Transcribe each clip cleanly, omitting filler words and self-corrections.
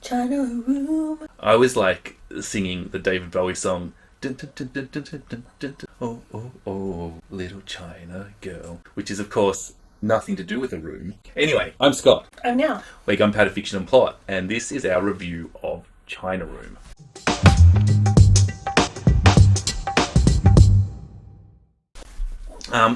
China room. I always like singing the David Bowie song. Dun, dun, dun, dun, dun, dun, dun, dun, dun. Oh, oh, oh, little China girl. Which is, of course, nothing to do with a room. Anyway, I'm Scott. I'm Nelle. We're Gunpowder Fiction and Plot, and this is our review of China Room.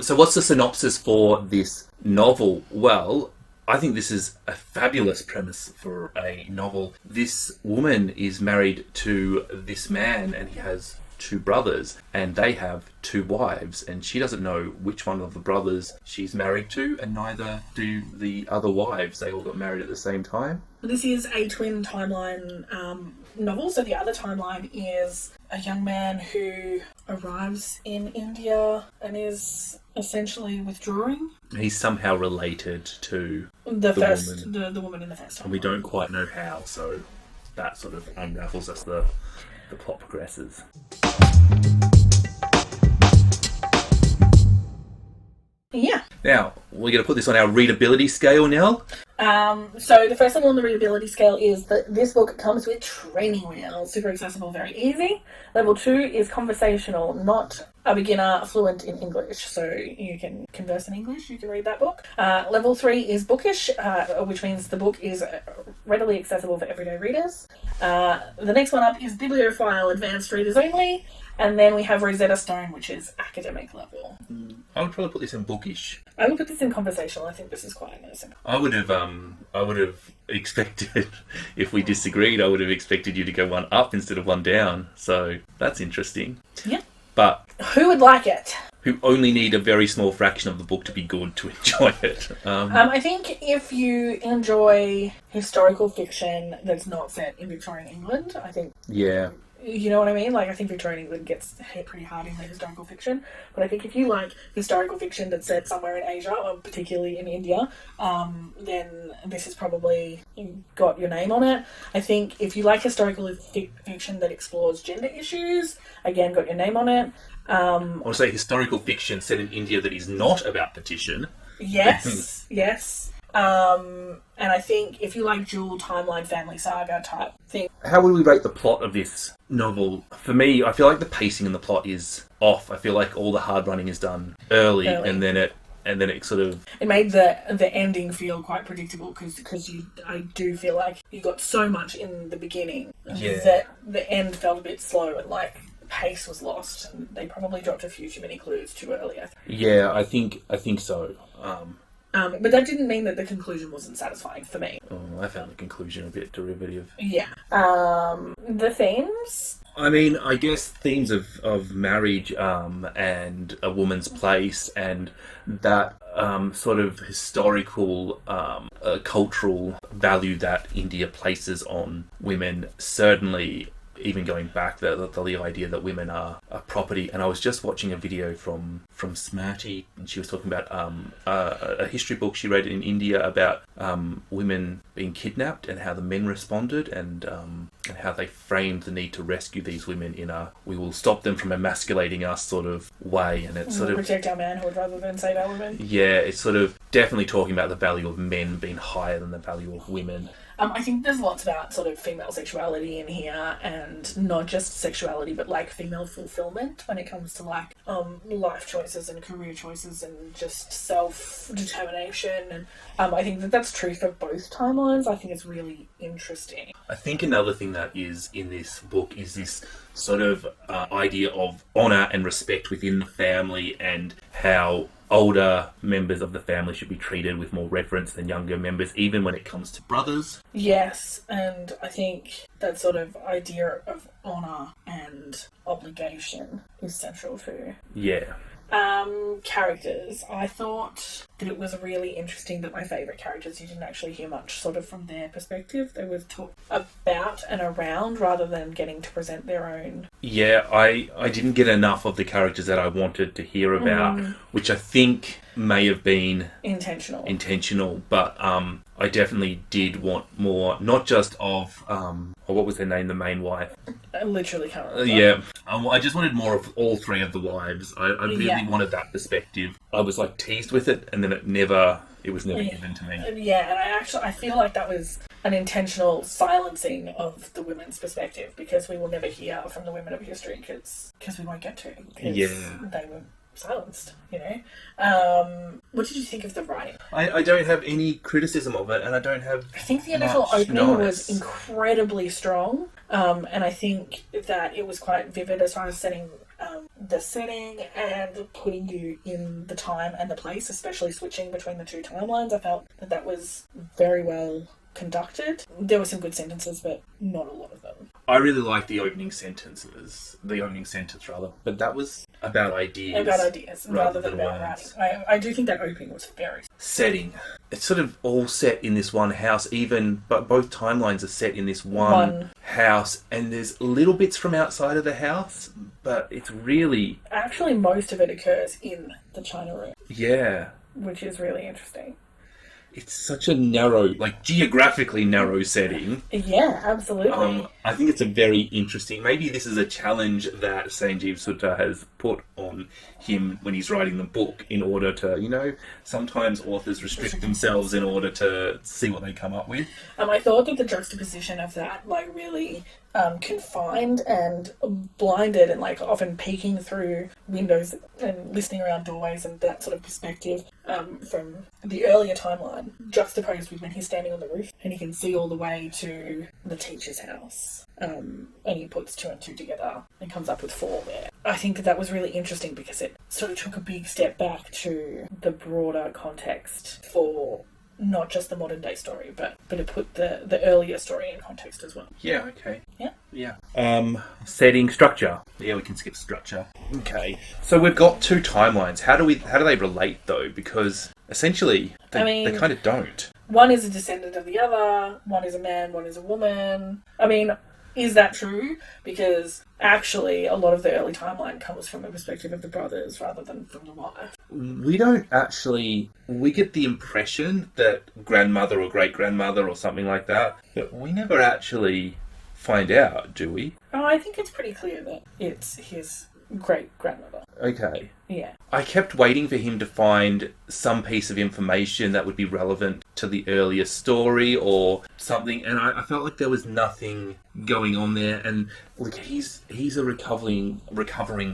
So what's the synopsis for this novel? Well, I think this is a fabulous premise for a novel. This woman is married to this man, and he has two brothers, and they have two wives, and she doesn't know which one of the brothers she's married to, and neither do the other wives. They all got married at the same time. This is a twin timeline novel. So the other timeline is a young man who arrives in India and is essentially withdrawing. He's somehow related to the woman. The woman in the first timeline. And we don't quite know how, so that sort of unravels as the plot progresses. Yeah. Now, we're going to put this on our readability scale now. So the first thing on the readability scale is that this book comes with training wheels. Super accessible, very easy. Level 2 is conversational, not a beginner fluent in English. So you can converse in English, you can read that book. Level 3 is bookish, which means the book is readily accessible for everyday readers. The next one up is bibliophile, advanced readers only. And then we have Rosetta Stone, which is academic level. I would probably put this in bookish. I would put this in conversational. I think this is quite nice. I would have expected, if we disagreed, I would have expected you to go one up instead of one down. So that's interesting. Yeah. But who would like it? Who only need a very small fraction of the book to be good to enjoy it. I think if you enjoy historical fiction that's not set in Victorian England, I think... Yeah. You know what I mean? Like, I think Victorian England gets hit pretty hard in the historical fiction. But I think if you like historical fiction that's set somewhere in Asia, or particularly in India, then this has probably got your name on it. I think if you like historical fiction that explores gender issues, again, got your name on it. I want to say historical fiction set in India that is not about petition. Yes, yes. And I think if you like dual timeline family saga type thing. How would we rate the plot of this novel? For me, I feel like the pacing in the plot is off. I feel like all the hard running is done early. and then it sort of... It made the ending feel quite predictable because I do feel like you got so much in the beginning that the end felt a bit slow and like pace was lost, and they probably dropped a few too many clues too early. Yeah, I think so. But that didn't mean that the conclusion wasn't satisfying for me. Oh, I found the conclusion a bit derivative. Yeah. The themes? I mean, I guess themes of marriage and a woman's place and that sort of historical, cultural value that India places on women, certainly... Even going back, the idea that women are property. And I was just watching a video from Smarty, and she was talking about a history book she read in India about women being kidnapped and how the men responded and how they framed the need to rescue these women in a we will stop them from emasculating us sort of way. And it's sort of protect our manhood rather than save our women. Yeah, it's sort of definitely talking about the value of men being higher than the value of women. I think there's lots about sort of female sexuality in here, and not just sexuality, but like female fulfillment when it comes to like life choices and career choices and just self-determination. And I think that's true for both timelines. I think it's really interesting. I think another thing that is in this book is this sort of idea of honour and respect within the family and how older members of the family should be treated with more reverence than younger members, even when it comes to brothers. Yes, and I think that sort of idea of honour and obligation is central too. Yeah. Characters. I thought that it was really interesting that my favourite characters, you didn't actually hear much sort of from their perspective. They were talked about and around rather than getting to present their own. Yeah, I didn't get enough of the characters that I wanted to hear about, which I think may have been intentional, but I definitely did want more, not just of what was her name, the main wife. I literally can't remember. Yeah, I just wanted more of all three of the wives. I really wanted that perspective. I was like teased with it, and then it was never given to me. Yeah, and I feel like that was an intentional silencing of the women's perspective, because we will never hear from the women of history because we won't get to. They were silenced, you know. What did you think of the writing? I don't have any criticism of it, and I don't have. I think the initial opening was incredibly strong, and I think that it was quite vivid as far as setting the setting and putting you in the time and the place, especially switching between the two timelines. I felt that was very well conducted. There were some good sentences, but not a lot of them. I really liked the opening sentence, but that was about ideas. Rather than about writing. I do think that opening was very... Setting. It's sort of all set in this one house, but both timelines are set in this one house, and there's little bits from outside of the house, but it's really... Actually, most of it occurs in the China room. Yeah. Which is really interesting. It's such a narrow, geographically narrow setting. Yeah, absolutely. I think it's a very interesting... Maybe this is a challenge that Sunjeev Sahota has put on him when he's writing the book in order to, sometimes authors restrict themselves in order to see what they come up with. I thought that the juxtaposition of that, really confined and blinded and, often peeking through windows and listening around doorways and that sort of perspective from the earlier timeline, juxtaposed with when he's standing on the roof and he can see all the way to the teacher's house. And he puts 2 and 2 together and comes up with 4 there. I think that was really interesting because it sort of took a big step back to the broader context for not just the modern day story, but it put the earlier story in context as well. Yeah, okay. Yeah. Setting, structure. Yeah, we can skip structure. Okay. So we've got 2 timelines. How do they relate though? Because essentially they kind of don't. One is a descendant of the other, one is a man, one is a woman. Is that true? Because actually a lot of the early timeline comes from the perspective of the brothers rather than from the wife. We get the impression that grandmother or great-grandmother or something like that, but we never actually find out, do we? Oh, I think it's pretty clear that it's his great-grandmother. Okay. Yeah. I kept waiting for him to find some piece of information that would be relevant to the earlier story or something, and I felt like there was nothing going on there. And he's a recovering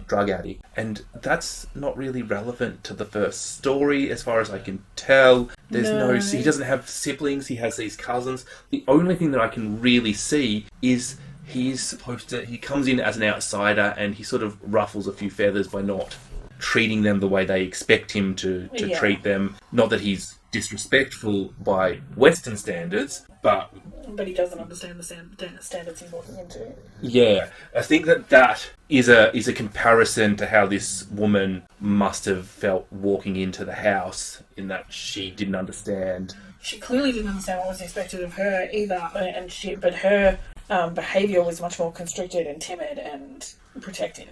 drug addict, and that's not really relevant to the first story as far as I can tell. He doesn't have siblings. He has these cousins. The only thing that I can really see is he comes in as an outsider and he sort of ruffles a few feathers by not treating them the way they expect him to treat them. Not that he's disrespectful by Western standards, but he doesn't understand the standards he's walking into. Yeah, I think that is a comparison to how this woman must have felt walking into the house, in that she didn't understand. She clearly didn't understand what was expected of her either, but her behaviour was much more constricted and timid and protective.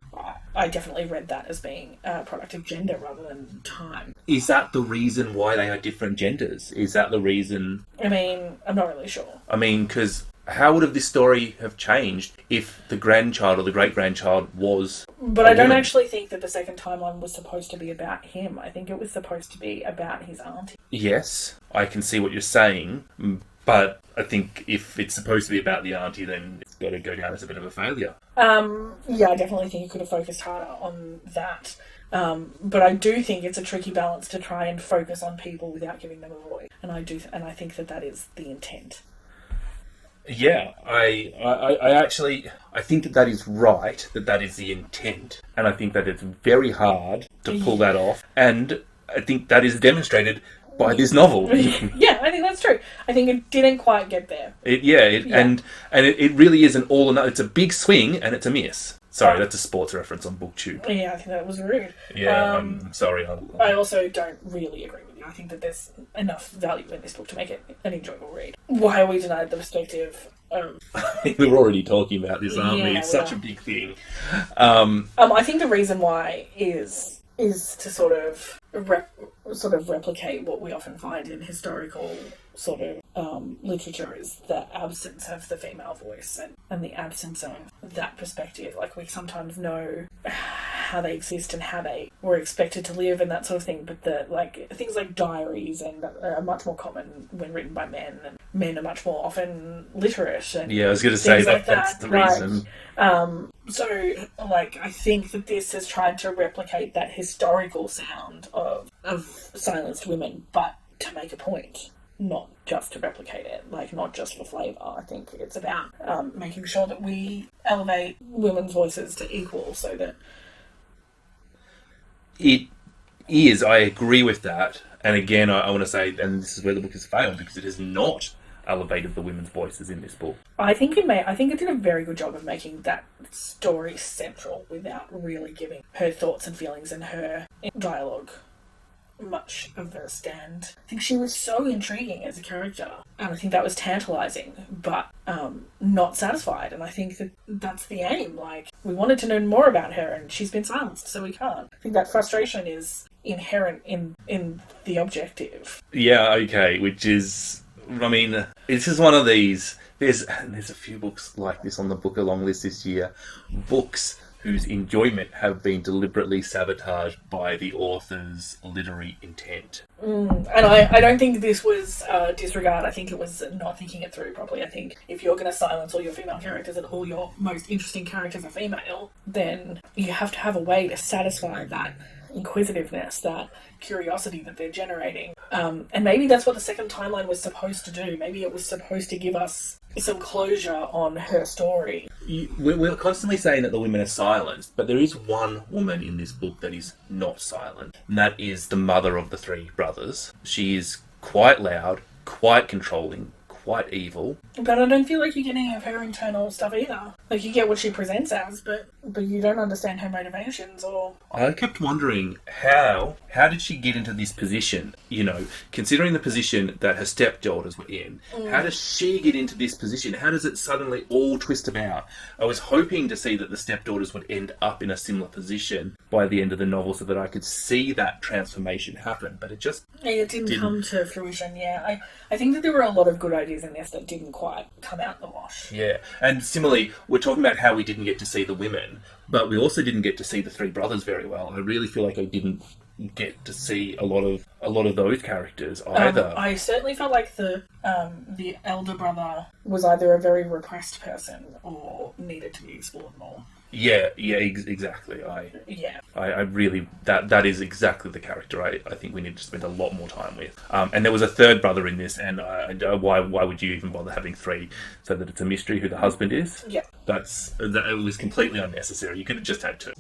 I definitely read that as being a product of gender rather than time. Is that the reason why they are different genders? Is that the reason? I'm not really sure. Because how would have this story have changed if the grandchild or the great-grandchild was But I don't actually think that the second timeline was supposed to be about him. I think it was supposed to be about his auntie. Yes, I can see what you're saying, but I think if it's supposed to be about the auntie, then it's got to go down as a bit of a failure. Yeah, I definitely think you could have focused harder on that. But I do think it's a tricky balance to try and focus on people without giving them a voice. And I think that is the intent. Yeah, I think that is right, that is the intent. And I think that it's very hard to pull that off. And I think that is demonstrated by this novel. Yeah, I think that's true. I think it didn't quite get there. And it really is an all or nothing. It's a big swing and it's a miss. Sorry, that's a sports reference on BookTube. Yeah, I think that was rude. Yeah, I'm sorry. I also don't really agree with you. I think that there's enough value in this book to make it an enjoyable read. Why are we denied the perspective of... We're already talking about this, aren't we? It's such a big thing. I think the reason why is to sort of replicate what we often find in historical sort of literature, is the absence of the female voice and the absence of that perspective. Like, we sometimes know how they exist and how they were expected to live and that sort of thing. But things like diaries and are much more common when written by men, and men are much more often literate. And I was going to say that's the reason. I think that this has tried to replicate that historical sound of silenced women, but to make a point, not just to replicate it, not just for flavour. I think it's about making sure that we elevate women's voices to equal, so that... It is, I agree with that. And again, I want to say, and this is where the book has failed, because it has not elevated the women's voices in this book. I think it did a very good job of making that story central without really giving her thoughts and feelings and her dialogue much of a stand. I think she was so intriguing as a character, and I think that was tantalising, but not satisfied. And I think that's the aim. We wanted to know more about her, and she's been silenced, so we can't. I think that frustration is inherent in the objective. Yeah, okay, which is, it's just one of these. There's a few books like this on the book along list this year. Books whose enjoyment have been deliberately sabotaged by the author's literary intent. And I don't think this was disregard. I think it was not thinking it through properly. I think if you're going to silence all your female characters and all your most interesting characters are female, then you have to have a way to satisfy that inquisitiveness, that curiosity that they're generating. And maybe that's what the second timeline was supposed to do. Maybe it was supposed to give us some closure on her story. We're constantly saying that the women are silenced, but there is one woman in this book that is not silent, and that is the mother of the three brothers. She is quite loud, quite controlling, quite evil. But I don't feel like you get any of her internal stuff either. You get what she presents as, but you don't understand her motivations or... I kept wondering how did she get into this position? Considering the position that her stepdaughters were in, how does she get into this position? How does it suddenly all twist about? I was hoping to see that the stepdaughters would end up in a similar position by the end of the novel so that I could see that transformation happen, but it just didn't come to fruition. Yeah, I think that there were a lot of good ideas in this that didn't quite come out in the wash. Yeah, and similarly, we're talking about how we didn't get to see the women, but we also didn't get to see the three brothers very well. I really feel like I didn't get to see a lot of those characters either. I certainly felt like the elder brother was either a very repressed person or needed to be explored more. Yeah, exactly. I really that is exactly the character I think we need to spend a lot more time with. And there was a third brother in this, and why would you even bother having three? So that it's a mystery who the husband is. Yeah, it was completely unnecessary. You could have just had two.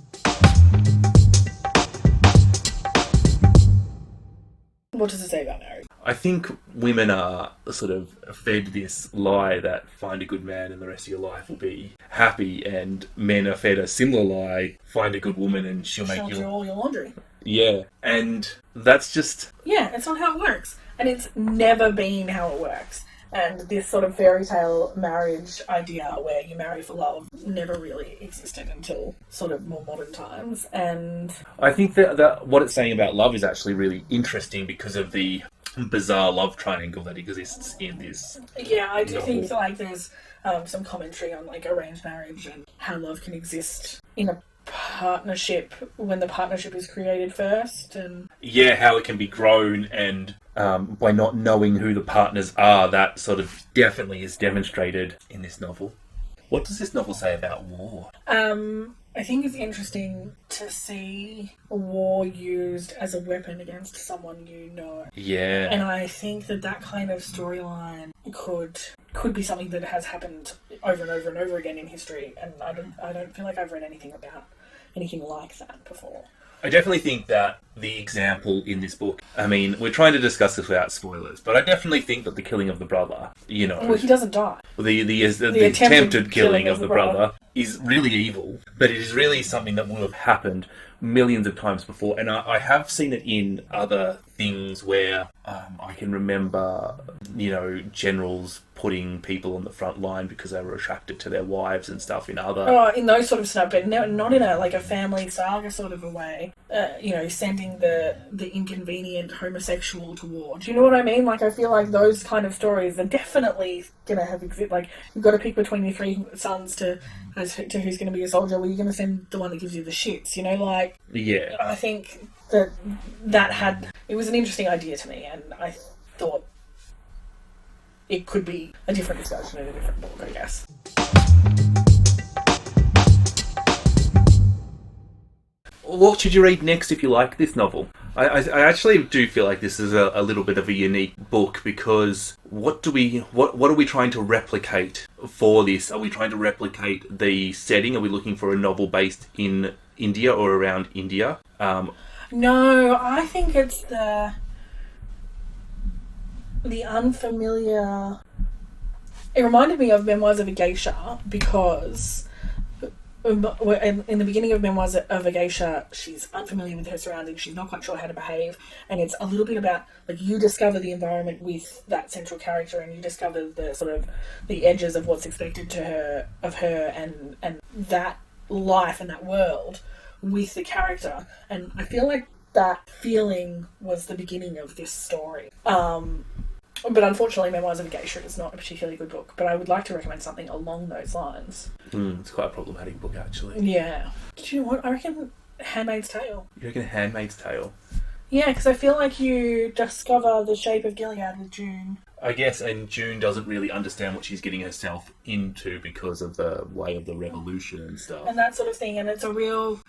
What does it say about marriage? I think women are sort of fed this lie that find a good man and the rest of your life will be happy, and men are fed a similar lie, find a good woman and she'll do all your laundry. Yeah, and that's just... Yeah, it's not how it works. And it's never been how it works. And this sort of fairy tale marriage idea where you marry for love never really existed until sort of more modern times. And I think that what it's saying about love is actually really interesting because of the bizarre love triangle that exists in this. Yeah, I do think there's some commentary on arranged marriage and how love can exist in a partnership when the partnership is created first, and how it can be grown, and by not knowing who the partners are, that sort of definitely is demonstrated in this novel. What does this novel say about war? I think it's interesting to see war used as a weapon against someone you know. Yeah. And I think that kind of storyline could be something that has happened over and over and over again in history, and I don't feel like I've read anything like that before. I definitely think that the example in this book, we're trying to discuss this without spoilers, but I definitely think that the killing of the brother, Well, he doesn't die. The attempted killing of the brother is really evil, but it is really something that would have happened millions of times before. And I have seen it in other things where I can remember, generals putting people on the front line because they were attracted to their wives and stuff in other... Oh, in those sort of scenarios, but not in a family saga sort of a way. sending the inconvenient homosexual to war. Do you know what I mean? Like, I feel like those kind of stories are definitely going to have exist. Like, you've got to pick between your three sons to who's going to be a soldier. Well, you're going to send the one that gives you the shits. Like, Yeah. I think it was an interesting idea to me, and I thought it could be a different discussion in a different book, I guess. What should you read next if you like this novel? I actually do feel like this is a little bit of a unique book, because what are we trying to replicate for this? Are we trying to replicate the setting? Are we looking for a novel based in India or around India? No, I think it's the unfamiliar. It reminded me of Memoirs of a Geisha, because in the beginning of Memoirs of a Geisha, she's unfamiliar with her surroundings, she's not quite sure how to behave, and it's a little bit about, like, you discover the environment with that central character, and you discover the sort of the edges of what's expected of her and that life and that world with the character. And I feel like that feeling was the beginning of this story. But unfortunately, Memoirs of a Geisha is not a particularly good book, but I would like to recommend something along those lines. It's quite a problematic book, actually. Yeah. Do you know what? I reckon Handmaid's Tale. You reckon Handmaid's Tale? Yeah, because I feel like you discover the shape of Gilead with June. I guess, and June doesn't really understand what she's getting herself into because of the way of the revolution and stuff. And that sort of thing, and it's a real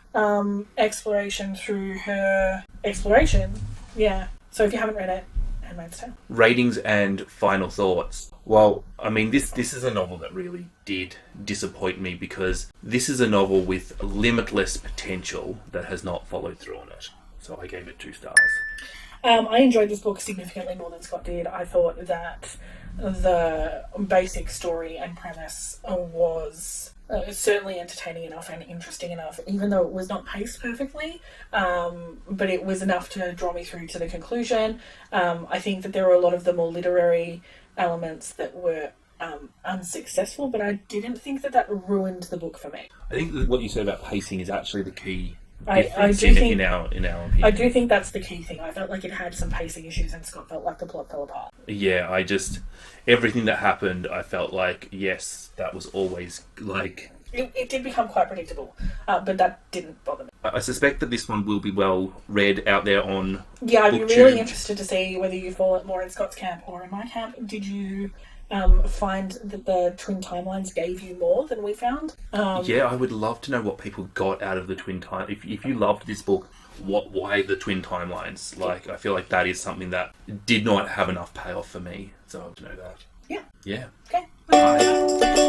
exploration through her exploration. Yeah. So if you haven't read it, Handmaid's Tale. Ratings and final thoughts. Well, I mean, this is a novel that really did disappoint me, because this is a novel with limitless potential that has not followed through on it. So I gave it 2 stars. I enjoyed this book significantly more than Scott did. I thought that the basic story and premise was certainly entertaining enough and interesting enough, even though it was not paced perfectly, but it was enough to draw me through to the conclusion. I think that there were a lot of the more literary elements that were unsuccessful, but I didn't think that ruined the book for me. I think that what you said about pacing is actually the key I difference do think, in our opinion. I do think that's the key thing. I felt like it had some pacing issues, and Scott felt like the plot fell apart. Yeah, everything that happened, I felt like, yes, that was always like... It did become quite predictable, but that didn't bother me. I suspect that this one will be well read out there on Yeah, I'd be booktube. really interested to see whether you fall more in Scott's camp or in my camp. Did you find that the twin timelines gave you more than we found? Yeah, I would love to know what people got out of the twin time. If you loved this book, why the twin timelines? Like, I feel like that is something that did not have enough payoff for me. So I want to know that. Yeah. Yeah. Okay. Bye.